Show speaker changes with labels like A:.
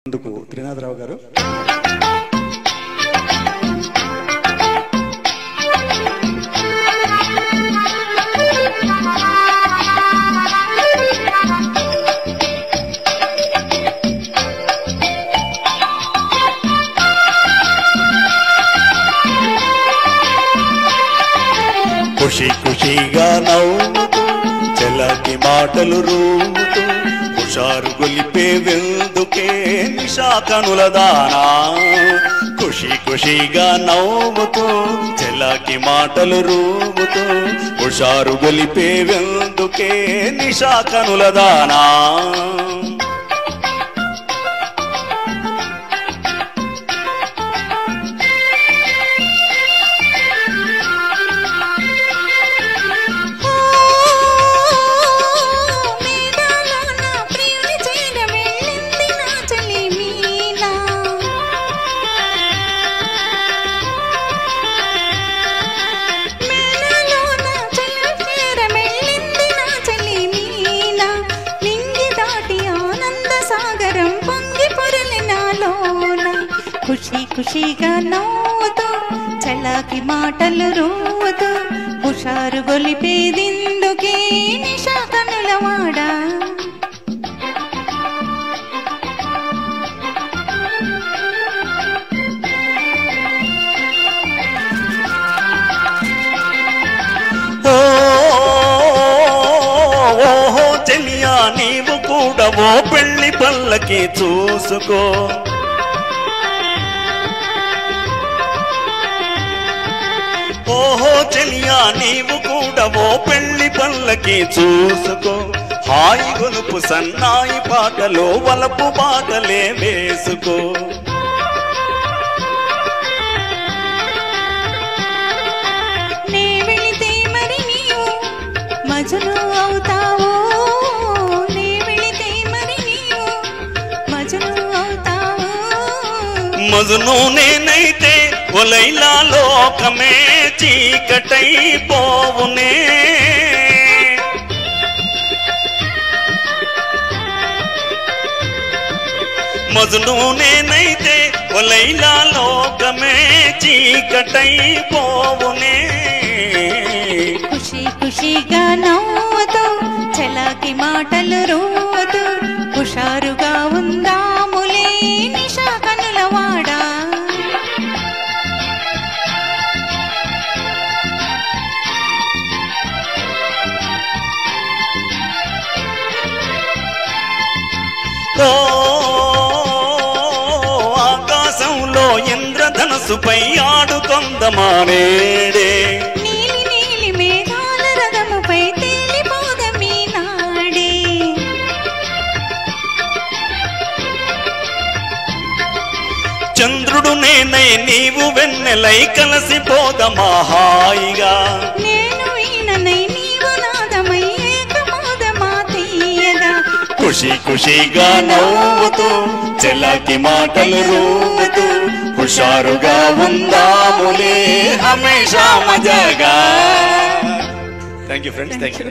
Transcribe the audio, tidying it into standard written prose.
A: అందుకు త్రినాథరావు గారు ఖుషి ఖుషిగా నవ్వుతూ చెలకి మాటలు రూముతూ హుషారు గొలిపే వెందుకే నిషా కనుల దానా ఖుషి ఖుషిగా నవ్వుతూ చెలకి మాటలు రూముతూ హుషారు గొలిపే వెందుకే నిషా కనుల దానా
B: ఖుషి ఖుషిగా నవ్వుతూ చలాకి మాటలు రూతూ హుషారు గొలిపేదిందుకే నిషా కనులవాడా
A: ఓహో చెలియా నీవు కూడా ఓ పెళ్లి పల్లకి చూసుకో ఓహో చెలియా నీవు కూడా ఓ పెళ్లి పల్లకి చూసుకో హాయి గొలుపు సన్నాయి పాటలో వలపు పాటలే వేసుకో
B: నే వెళితే మరి నీవు మజను అవుతావో నే వెళితే మరి నీవు మజను అవుతావో
A: మజను నేనైతే ఓ లైలా లోకమే చీకటై పోవునే మజను నేనైతే ఓ లైలా లోకమే చీకటై పోవునే
B: ఖుషి ఖుషిగా నవ్వుతూ చలాకి మాటలు రూతూ హుషారుగా ఉందాములే నిషా కనులవాడా
A: ఆకాశంలో ఇంద్రధనుసుపై ఆడుకొందమానేడే
B: నీలి నీలి మేఘాల రథముపై తేలిపోదమీ నాడే
A: చంద్రుడు నేనై నీవు వెన్నెలై కలిసిపోదమా హాయిగా
B: నేను ఈయననై నీవు నాదమై ఏకమోదమా తీయగా
A: ఖుషి ఖుషిగా నవ్వుతూ చెలకి మాటలు రూముతూ హుషారుగా ఉందాములే హమేషా మజాగా thank you friends thank you